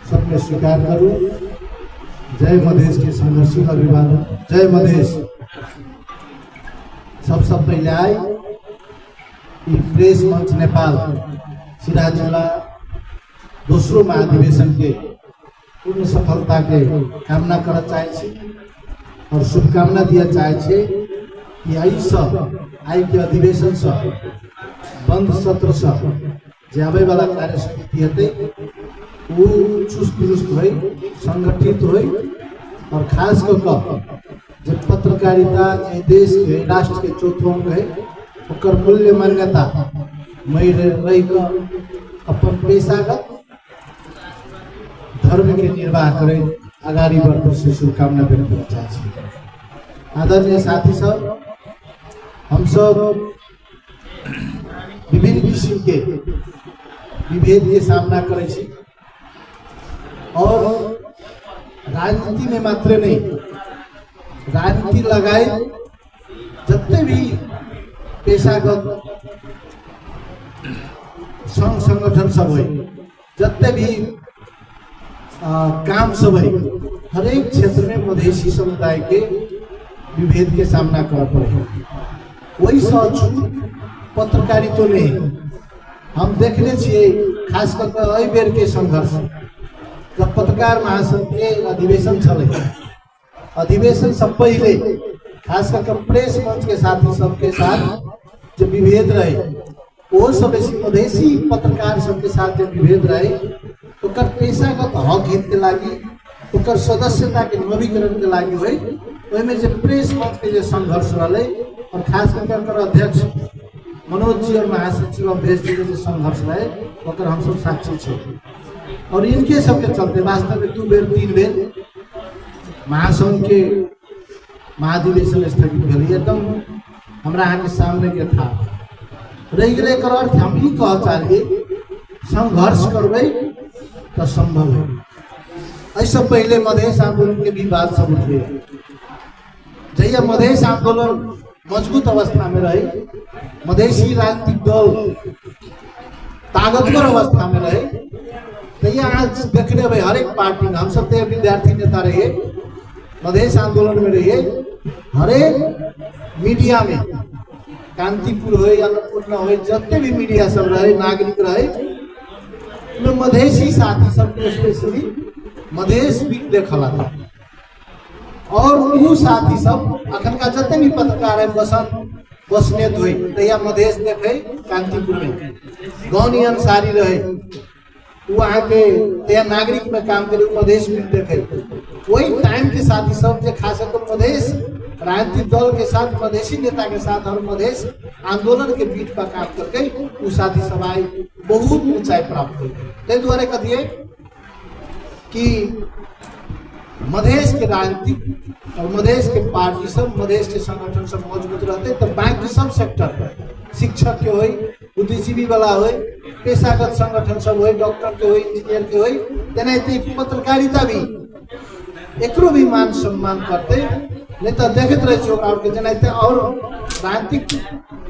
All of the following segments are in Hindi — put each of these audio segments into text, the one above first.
सबने स्वीकार करूं। जय मधेश के संघर्षी अभिवादन, जय मधेश। सबसे पहले आई प्रेस मंच नेपाल सिराहा जिला दोस्रो महाधिवेशन के पूर्ण सफलता के कामना कर चाहे और शुभकामना दिया चाहे कि आई के अधिवेशन से बंद सत्र से जे आवे वाला कार्य समिति हेतै वो चुस्त दुरुस्त हो संगठित हो और खास कर जो पत्रकारिता जे देश के राष्ट्र के चौथो अंग है ओकर मूल्य मान्यता मैं रही अपन पेशागत धर्म के निर्वाह करे आगाड़ी बढ़ते से शुभकामना व्यक्त करना चाहते। आदरणीय साथी सब, हम सब विभिन्न किस्म के विभेद के सामना करे छी और राजनीति में मात्र नहीं, राजनीति लगाए जितने भी पेशागत संघ संगठन सब है, जितने भी काम सब है, हर एक क्षेत्र में मधेसी समुदाय के विभेद के सामना कर पड़े। वही अछूत पत्रकारिता में हम देखने छे, खास करके एहि बेर के संघर्ष जब पत्रकार महासंघ के अधिवेशन चले, अधिवेशन से पहले खास करके प्रेस मंच के साथी सबके साथ जो विभेद रहे वो सब मधेसी पत्रकार सबके साथ जो विभेद रहे ओकर पेशागत हक हित के लागी, ओकर सदस्यता के नवीकरण के लागी हुई ओहिमे जो प्रेस मंच के जो संघर्ष रहे और खास करके अध्यक्ष मनोज जी और महासचिव अवधेश जी के जो संघर्ष रहे ओकर हम सब साक्षी छे। और इनके सबके चलते वास्तव में 2 बेर 3 बेर महासंघ के महाधिवेशन स्थगित भेल। एकदम हमरा अहाँ के सामने के था रह गए। एकर अर्थ हम ही कह चाहिए संघर्ष करबे तो संभव है। ऐसा पहले मधेश आंदोलन के भी बात सब उठे, जहिया मधेश आंदोलन मजबूत अवस्था में रहे, मधेसी राजनीतिक दल ताकतवर अवस्था में रहे, तैया आज देखने भाई हर एक पार्टी में हम सब विद्यार्थी नेता रहे, मधेश आंदोलन में रहे, हर एक मीडिया में कांतिपुर हो या अन्नपूर्णा हो जितने भी मीडिया सब रहे, नागरिक रहे, में मधेसी साथी सबके स्पेशली मधेश भी देखला था। और वो साथी सब अखन का जितने भी पत्रकार है बसनेत हुई तैया मधेश देखे कांतिपुर में गौनी अंसारी रहे वहाँ के तैया नागरिक में काम करे मधेश में देखे। वही टाइम के साथी सब जो खास कर मधेश राजनीतिक दल के साथ, मधेसी नेता के साथ और मधेश आंदोलन के बीच का काम करके वो साथी सब आए बहुत ऊंचाई प्राप्त हुई। ते द्वारा कहिए कि मधेश के राजनीतिक और मधेश के पार्टी सब, मधेश के संगठन सब मजबूत रहते तो बाकी सब सेक्टर पर शिक्षक के हो, बुद्धिजीवी वाला हो, पेशागत संगठन सब हो, डॉक्टर के हो, इंजीनियर के हो, तेनाहिते पत्रकारिता भी एकरो भी मान सम्मान करते नहीं तो देखते रहे जेनाहिते और राजनीतिक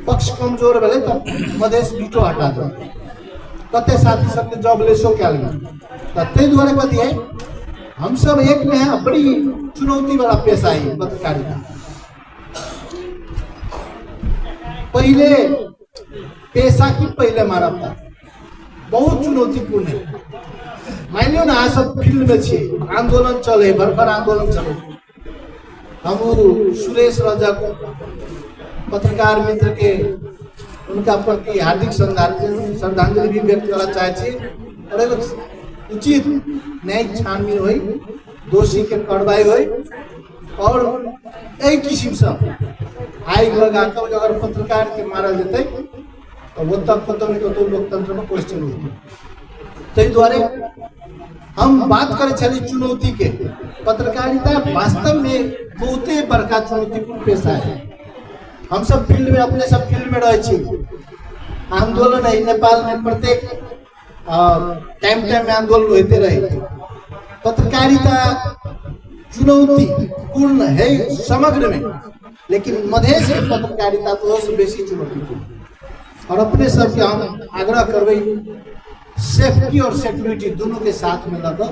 पक्ष कमजोर भेले तो मधेश बीटो हटा दो कते साथी सबके जॉब लेसो क्या लगे। ते द्वारा कहिए हम सब एक में है, बड़ी चुनौती वाला पेशा है पत्रकारिता। पहले पेशा की पहले मारा था बहुत चुनौतीपूर्ण है। मान लियो ना सब फील्ड में छे, आंदोलन चले, भरभर आंदोलन चले, हम सुरेश रजक पत्रकार मित्र के उनका प्रति हार्दिक श्रद्धांजलि भी व्यक्त करना चाहे और एक उचित न्यायिक छानबीन हो, दोषी के कार्रवाई हो और एक किस्म से आग लगा कर अगर पत्रकार के मारा जाते तो वो तक तो लोकतंत्र में क्वेश्चन होते। द्वारे हम बात करें चुनौती के, पत्रकारिता वास्तव में बहुते बड़का चुनौतीपूर्ण पेशा है। हम सब फील्ड में अपने सब फील्ड में रहे, आंदोलन है नेपाल में प्रत्येक टाइम में आंदोलन होते रहे। पत्रकारिता चुनौती पूर्ण है समग्र में, लेकिन मधेश की पत्रकारिता तो बेसी चुनौतीपूर्ण। और अपने सबके हम आग्रह करबे सेफ्टी और सिक्योरिटी दोनों के साथ में लगा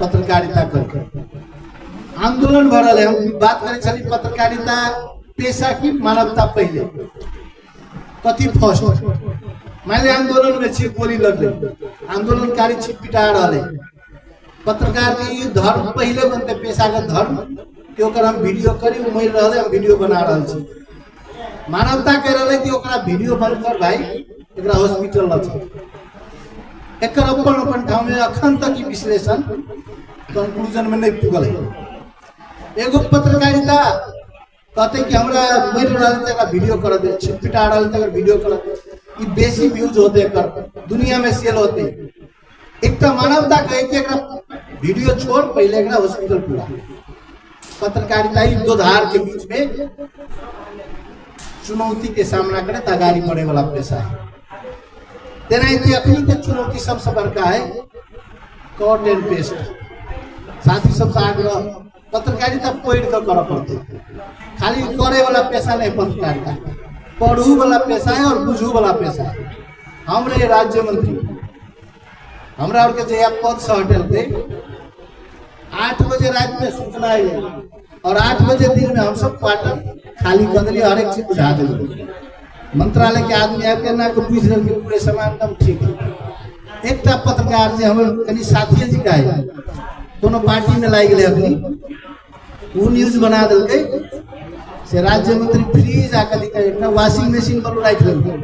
पत्रकारिता करके आंदोलन भरल है। हम बात करें चली पत्रकारिता पेशा की मानवता पहले कथी फर्स्ट मैंने आंदोलन में छिप गोली लग गई, आंदोलनकारी छिप पिटा रहे। पत्रकार के ये धर्म पहले बनते पेशा का धर्म कि ओकर हम वीडियो करी उमर रहे, हम वीडियो बना रहे छी। मानवता कह रहे कि ओकरा वीडियो बनकर भाई एकरा हॉस्पिटल ल छ। एकर अपन अपन ठाव में अखन तक ई विश्लेषण कंक्लूजन में नहीं पुगल है। एगो पत्रकारिता कहते कि हमरा मर रहे थे वीडियो कर दे, छिप पिटा रहे थे वीडियो कर दे, ये बेसी व्यूज होते कर दुनिया में सेल होते। एक तो मानवता कहे कि एकरा वीडियो छोड़ पहले एकरा हॉस्पिटल पूरा। पत्रकारिता ही दो धार के बीच में चुनौती के सामना करे तगारी पड़े वाला पेशा है। तेना अखनी के चुनौती सबसे बड़का है कॉट एंड पेस्ट। साथी सबसे आग्रह पत्रकारिता पढ़ कर कर पड़ते, खाली करे वाला पेशा नहीं पत्रकारिता, पढ़ू वाला पेशा है और बुझू वाला पेशा है। हमरे राज्य मंत्री हमरा के जया पद से हटल थे 8 बजे रात में सूचना आई और 8 बजे दिन में हम सब क्वार्टर खाली कर दिली, हर एक चीज बुझा दिली। मंत्रालय के आदमी आके ना को पूछ रहे कि पूरे सामान तब ठीक है। एक पत्रकार जे हमर कनी साथी जी का है कोनो पार्टी में लाई गए अपनी वो न्यूज बना दिलके से राज्य मंत्री फ्रीज आके दिखा एक वॉशिंग मशीन पर राख लेलके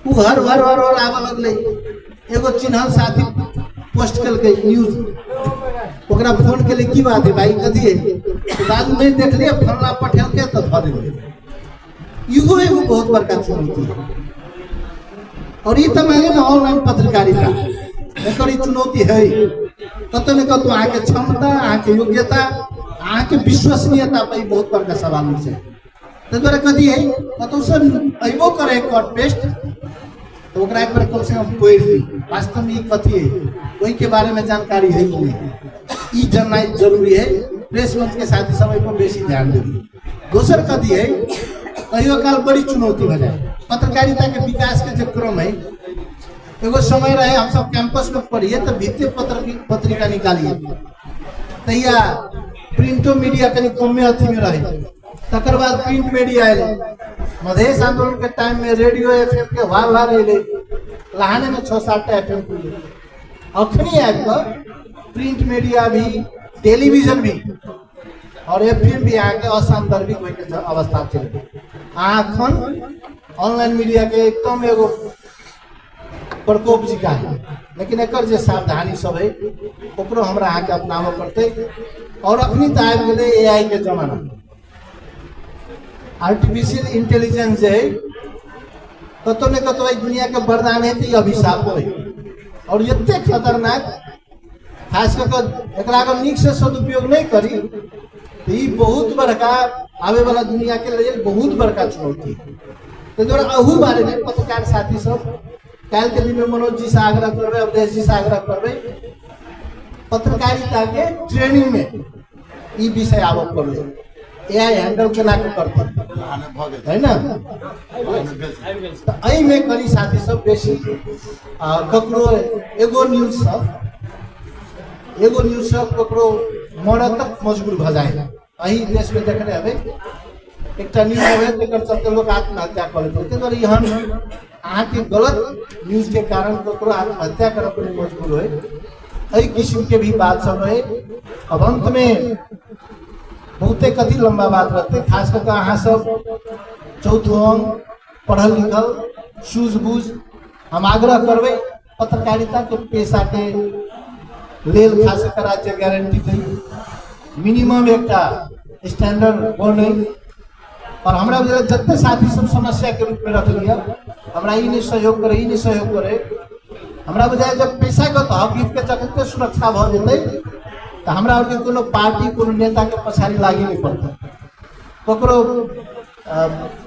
वो हर हर हर हर आवे लगले। एगो चिन्हल साथी पोस्ट करके न्यूज ओकरा फोन के लिए की बात है भाई कथी है तो बाद में देख लिया फलना पठेल के तो ध दे। इहो एगो बहुत बड़का चुनौती है और ये तो मांगे ना ऑनलाइन पत्रकारिता एकर ई चुनौती है। कतो न कतो आके क्षमता आके योग्यता आके विश्वसनीयता पर बहुत बड़का सवाल है। तो द्वारा कथी है कतो से अइबो करे कट पेस्ट तो ओकरा एक बार कम से कम पढ़ ली वास्तव में ये कथी है वही के बारे में जानकारी है कि नहीं ई जानना जरूरी है। प्रेस मंच के साथी समय पर बेसी ध्यान देगी। दोसर कथी है कहियो काल बड़ी चुनौती हो जाए पत्रकारिता के विकास के जो क्रम है। एगो समय रहे हम सब कैंपस में पढ़िए तो भित्ति पत्रिका निकालिए तैया प्रिंटो मीडिया कहीं कम में अथी में रहे। तकर बाद प्रिंट मीडिया आए मधेश आंदोलन के टाइम में रेडियो एफएम के वार वार अले लहाने में 6-7 एफएम खुले। अखनी आकर प्रिंट मीडिया भी टेलीविजन भी और एफएम भी आके असंदर्भिक होय के अवस्था चल आखन ऑनलाइन मीडिया के एकदम एगो प्रकोप जी का है। लेकिन एकर जे सावधानी सब है ओकरो हमरा आके अपनाबो पड़ते। और अखनी तो आबि गेलै एआई के जमाना, आर्टिफिशियल इंटेलिजेंस है कतो न कतो दुनिया के वरदान है तो अभिशाप है और इतने खतरनाक खास कर एकरा अगर नीक से सदुपयोग नहीं करी तो ये बहुत बड़का आवे वाला दुनिया के लिए बहुत बड़का चुनौती है। तो द्वारा अहू बारे में पत्रकार साथी सब कल के दिन में मनोज जी से आग्रह करबे अवधेश जी से आग्रह करबे पत्रकारिता के ट्रेनिंग में ये विषय आवक पड़े एआई हैंडल केना करते है ना। तो एहि में कनी साथी सब बेसी ककरो एगो न्यूज सब ककरो मरद तक मजबूर भ जाए। अही देश में देखने हवे एक न्यूज है तेकर चलते लोग आत्महत्या कर लेते। तो यहाँ अहाँ के गलत न्यूज के कारण ककरो आत्महत्या करे पर मजबूर होए एहि किस्म के भी बात सब रहे। अब अंत में बहुते कथी लंबा बात रहते खास करके अहाँ सब चौथो अंग पढ़ल लिखल सूझबूझ हम आग्रह करबे पत्रकारिता के पेशा के लेल खास कर राज्य गारंटी दी मिनिमम एक स्टैंडर्ड बने। और हमरा जितने साथी सब समस्या के रूप में रख लिया हमरा ई नहीं सहयोग करे हमरा बुझाए जब पेशागत हक हित के चलते सुरक्षा भ जेतै तो हमरा और के कोनो पार्टी कोनो नेता के पछाड़ी लागी नहीं पड़ता। ककरो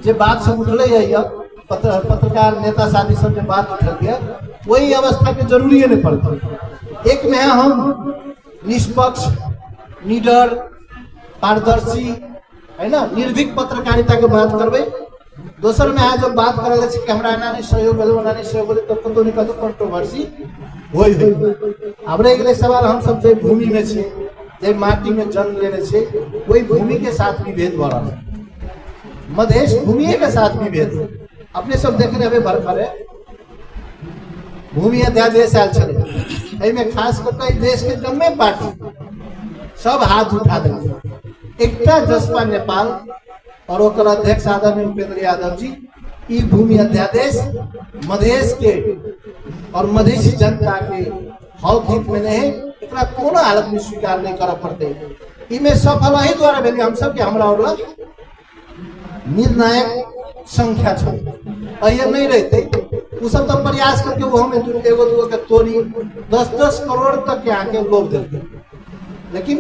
जे बात सब उठले है पत्रकार नेता साथी सब जे बात उठल गया वही अवस्था के जरूरी नहीं पड़ता। एक में हम निष्पक्ष निडर पारदर्शी है ना निर्भीक पत्रकारिता के बात करबे दोसर में आज जब बात करल कि हमरा एना नहीं सहयोग भेल ओना नहीं सहयोग भेल तो कतो नहीं कतो कंट्रोवर्सी होई अब रह गेलै सवाल हम सब जे भूमि में छे जे माटी में जन्म लेने छे वही भूमि के साथ विभेद भ रहल है। मधेश भूमि के साथ विभेद अपने सब देखने हबे भरखरे भूमि अध्यादेश आयल छलै एहिमे खास कर के देश के जम्मे पार्टी सब हाथ उठा देलकै एकटा जसपा नेपाल और ओकर अध्यक्ष आदरणीय उपेंद्र यादव जी ई भूमि अध्यादेश मधेश के और मधेसी जनता के हक हित में नहीं एकरा कोनो हालत में स्वीकार नहीं कर पड़ते इमे सफल ही द्वारा भेल हम सब के हमरा और निर्णायक संख्या छ अहिया नहीं रहते उ सब तो प्रयास करके वो हमें एगो दूगो के तोड़ी 10-10 करोड़ तक के आके लोग देलके लेकिन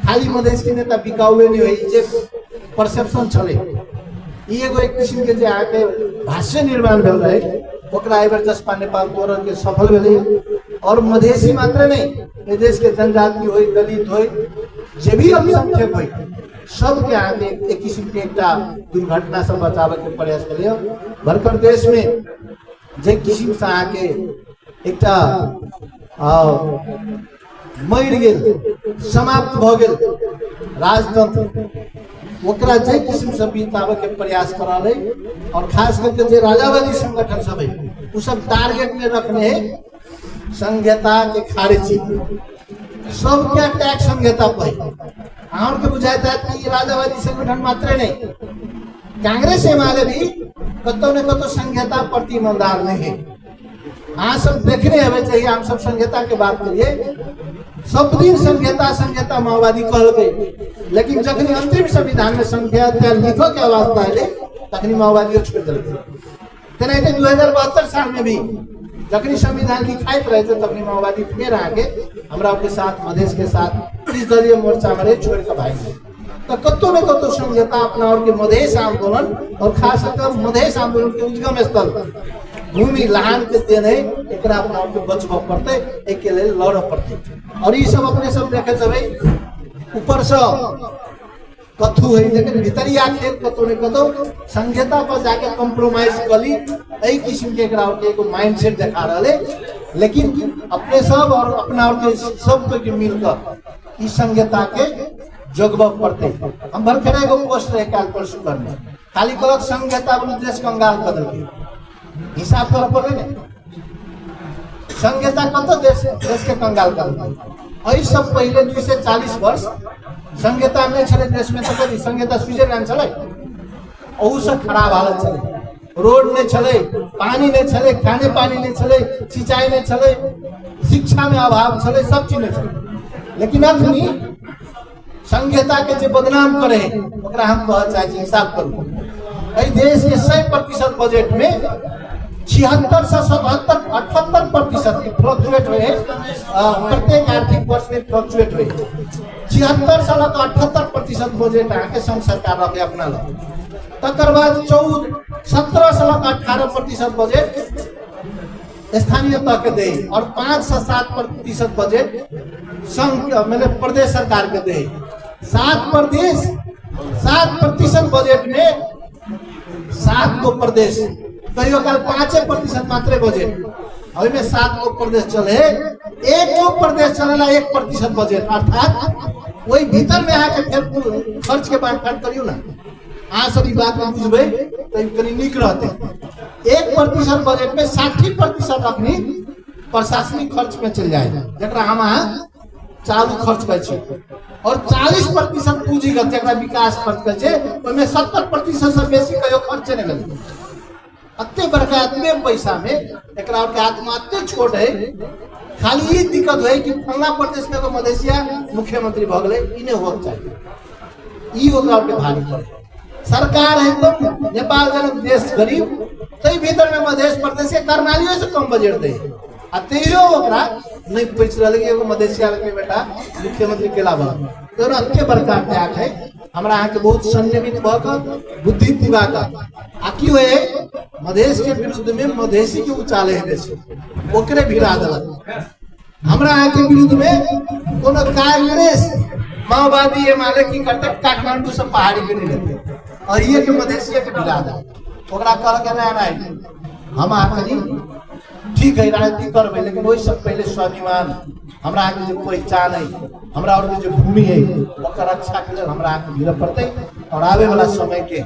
खाली मधेश के नेता बिकाऊ नहीं हुई जे परसेप्शन चले एगो एक किस्म के जे आके भाष्य निर्माण भेल रहे ओकरा एबर जसपा नेपाल तोड़ के सफल भेलै और मधेसी मात्र नहीं ये देश के जनजाति होई दलित होई जे भी अल्पसंख्यक होई सब के आगे एक किस्म के एकटा दुर्घटना से बचावे के प्रयास करियो भरकर देश में जे किस्म से आके एकटा मर गेल समाप्त भ गेल राजतंत्र ओकरा जे किस्म से बीतावे के प्रयास करा रहे और खास करके जे राजावादी संगठन सब है उ सब टारगेट में रखने है संहिता के खारिज सब क्या टैक्स संहिता पर और के बुझाता है कि राजावादी संगठन मात्र नहीं कांग्रेस एमाले भी कतो न कतो संहिता प्रति ईमानदार नहीं है। हाँ सब देखने हमें चाहिए हम सब संहिता के बात करिए सब दिन संहिता माओवादी कहल गई लेकिन जखनी अंतरिम संविधान में संहिता लिखो के अवस्था है तखनी माओवादी छोड़ दिल तेनाहिते 2072 साल में भी जखनी संविधान लिखाइत रहे थे तखनी माओवादी फिर आगे हमरा के साथ मधेश के साथ 30 दलीय मोर्चा में छोड़ के भाई तो कतो न कतो संहिता अपना और के मधेश आंदोलन और खास कर मधेश आंदोलन के उद्गम स्थल भूमि लहान के देने एकरा अपना और के बचबा पड़ते एक के लिए लड़ पड़ते और ये सब अपने सब देखे जबे ऊपर से कथू है लेकिन भीतरिया खेत कतो न कतो संहिता पर जाके कंप्रोमाइज कली एई किस्म के एकरा और के एगो माइंडसेट दिखा रहले लेकिन अपने सब और अपना और के सब के मिलकर इस संहिता के जगब पड़ते हम भर करे एगो पोस्ट रहे काल परसों करने खाली कहलक संहिता अपने देश कंगाल कर देलकै हिसाब कर पड़े ने संहिता कतो देश के कंगाल कर देलकै एहि सब पहले 2 से 40 वर्ष संहिता नहीं चले देश में तो कभी संहिता स्विट्जरलैंड चले और से खराब हालत चले रोड नहीं चले पानी नहीं चले खाने पानी नहीं चले सिंचाई नहीं चले शिक्षा में अभाव चले सब चीज नहीं चले लेकिन अखनी संहिता के जो बदनाम करे ओकरा हम कह चाहे हिसाब करू एहि देश के 100% बजट में 76 से 77 78% फ्लक्चुएट हुए प्रत्येक आर्थिक वर्ष में फ्लक्चुएट हुए 76 से 78% बजट आके संघ सरकार रखे अपना लो तकर बाद 17 से 18% बजट स्थानीय तक के दे और 5 से 7% बजट संघ मतलब प्रदेश सरकार के दे 7% बजट में 7 गो प्रदेश कहियो काल 5% मात्र बजट और में 7 गो प्रदेश चले एक गो प्रदेश चलेला 1% बजट अर्थात वही भीतर में आके फिर खर्च के बांट करियो ना आ सभी बात में बुझबे तो कनी निक रहते 1% बजट में 60% अपनी प्रशासनिक खर्च में चल जाए जकरा हम चालू खर्च कर छे और 40% पूंजीगत जकरा विकास खर्च कर छे ओमे 70% से बेसी कहियो खर्च नहीं भेल अत्ते बड़का अत्ते पैसा में एकरा और के आत्मा अत्ते छोट है खाली ये दिक्कत है कि फलना प्रदेश में मधेसिया मुख्यमंत्री भ गेलै ई नहीं होक चाहिए ई ओकरा के भारी पड़े सरकार है एकदम नेपाल जनक देश गरीब तई भीतर में मधेश प्रदेश के कर्णालियों से कम बजट दे आ तेयो ओकरा नहीं पैच रहले एगो मधेसिया के बेटा मुख्यमंत्री केला बन तो अत्ते बड़का त्याग है हमरा यहाँ के बहुत संयमित भ क बुद्धि दिवा का आ की होए मधेश के विरुद्ध में मधेसी के उचाले है देश ओकरे भिड़ा देलक हमरा यहाँ के विरुद्ध में कोनो कांग्रेस माओवादी ये माले की करते काठमांडू से पहाड़ी पे नहीं लेते और ये के मधेसिया के मिला दे ओकरा कह के नहीं हम आखिरी ठीक है राजनीति करबे लेकिन वही सब पहले स्वाभिमान हमरा के जो पहचान है हमरा और जो भूमि है ओकर रक्षा के लिए हमरा के गिरब पड़ते और आवे वाला समय के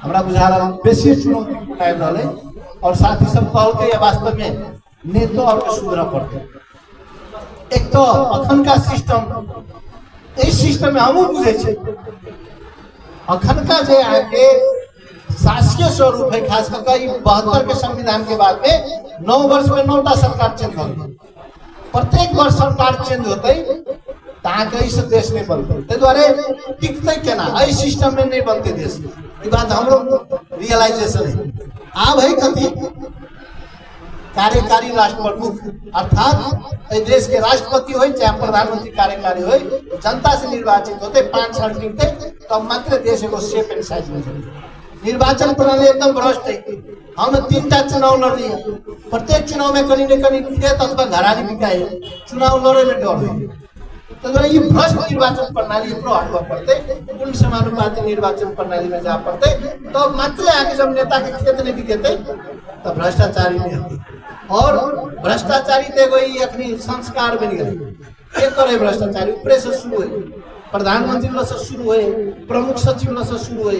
हमरा बुझा रहा बेसी चुनौती आबि रहले और साथ ही सब कहलके ये वास्तव में नेता और सुधरा पड़ते एक तो अखन का सिस्टम इस सिस्टम में हम बुझे छे अखन का जे आके शासकीय स्वरूप है खास करके 72 के संविधान के बाद में 9 वर्ष में 9टा सरकार चेंज हो गई प्रत्येक वर्ष सरकार चेंज होते ताकि इस देश नहीं बनते ते द्वारे टिकते केना एहि सिस्टम में नहीं बनते देश ये बात हमरो रियलाइजेशन है आब है कथी कार्यकारी राष्ट्र प्रमुख अर्थात इस देश के राष्ट्रपति हो चाहे प्रधानमंत्री कार्यकारी हो जनता से निर्वाचित होते 5 साल टिकते तब मात्र देश को शेप एंड साइज में निर्वाचन प्रणाली एकदम भ्रष्ट है हमने 3टा चुनाव लड़ दिया प्रत्येक चुनाव में कहीं न कहीं खेत अथवा घरानी बिकाए चुनाव लड़े में डर है तो ये भ्रष्ट निर्वाचन प्रणाली हटवा पड़ते कुल समानुपाती निर्वाचन प्रणाली में जा पड़ते तो मात्र आगे जब नेता के खेत नहीं बिकेते तो भ्रष्टाचारी नहीं होती और भ्रष्टाचारी देखो ये अपनी संस्कार बन गए एक करे भ्रष्टाचारी ऊपर से शुरू है प्रधानमंत्री से शुरू है प्रमुख सचिव से शुरू है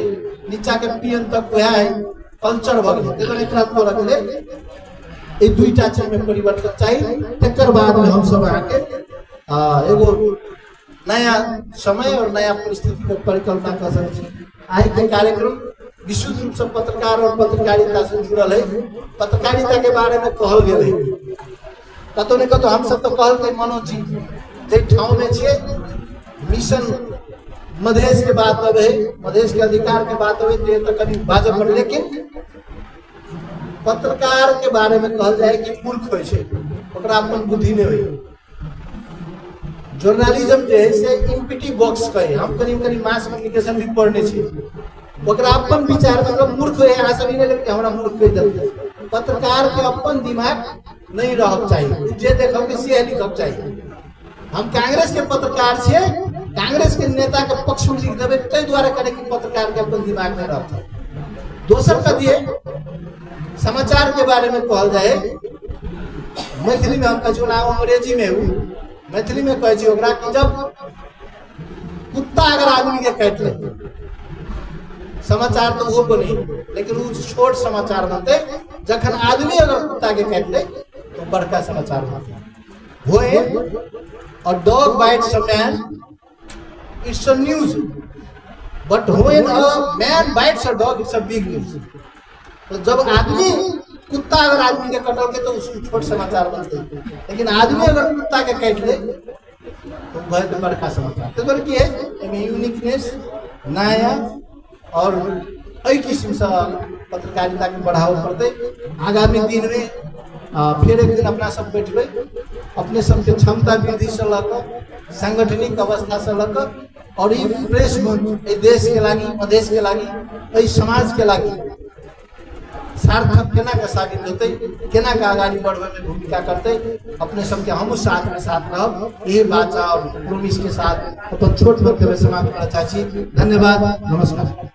नीचा के पीएम तक वह है कल्चर भगले ये दुईटा चीज में परिवर्तन चाहिए तकर बाद में हम सब आके एगो नया समय और नया परिस्थिति के परिकल्पना कर सकते आज के कार्यक्रम विशुद्ध रूप से पत्रकार और पत्रकारिता से जुड़ल है पत्रकारिता के बारे में कहल गए कतो ने कतो हम सब तो कहल के मनोज जी जे ठाव में छे मिशन मधेश के बात है मधेश के अधिकार के बात है तो कभी बाजब पर लेकिन पत्रकार के बारे में कहल जाए कि मूर्ख होय छे ओकरा अपन बुद्धि नहीं होय जर्नलिज्म जो है से इम्पिटी बॉक्स कहे हम करीब करीब मास कम्युनिकेशन भी पढ़ने छी ओकरा अपन विचार मतलब मूर्ख है यहाँ सभी ने लेकिन हमरा मूर्ख कह देते पत्रकार के अपन दिमाग नहीं रहक चाहिए जे देखब के से लिखब चाहिए हम कांग्रेस के पत्रकार छे कांग्रेस के नेता के पक्ष में लिख देवे तै द्वारा करे कि पत्रकार के अपन दिमाग में रहता दोसर कथी है समाचार के बारे में कहल जाए मैथिली में हम चुनाव अंग्रेजी में हूँ मैथिली में कहे छी ओकरा कि जब कुत्ता अगर आदमी के काट ले समाचार तो वो बनी लेकिन वो छोट समाचार बनते जखन आदमी अगर कुत्ता के काट ले तो बड़का समाचार बनते वो a dog bites a man it's a news but when a man bites a dog it's a big news तो जब आदमी कुत्ता अगर आदमी के कटल के तो उसको छोट समाचार बनते लेकिन आदमी अगर कुत्ता के काट ले तो बहुत बड़का समाचार तो की है यूनिकनेस नया और एहि किस्म से पत्रकारिता के बढ़ावा पड़ते आगामी दिन में फिर एक दिन अपना सब बैठबे अपने सबके क्षमता वृद्धि से लक सांगठनिक अवस्था से लक और ये प्रेस देश के लागी मधेश के लागी समाज के लागी सार्थक केना का साबित होते केना का आगाड़ी बढ़वे में भूमिका करते अपने सबके हम साथ में साथ रहब यही बात और प्रोमिस के साथ अपन छोट वक्त में समाप्त करना चाहती धन्यवाद नमस्कार।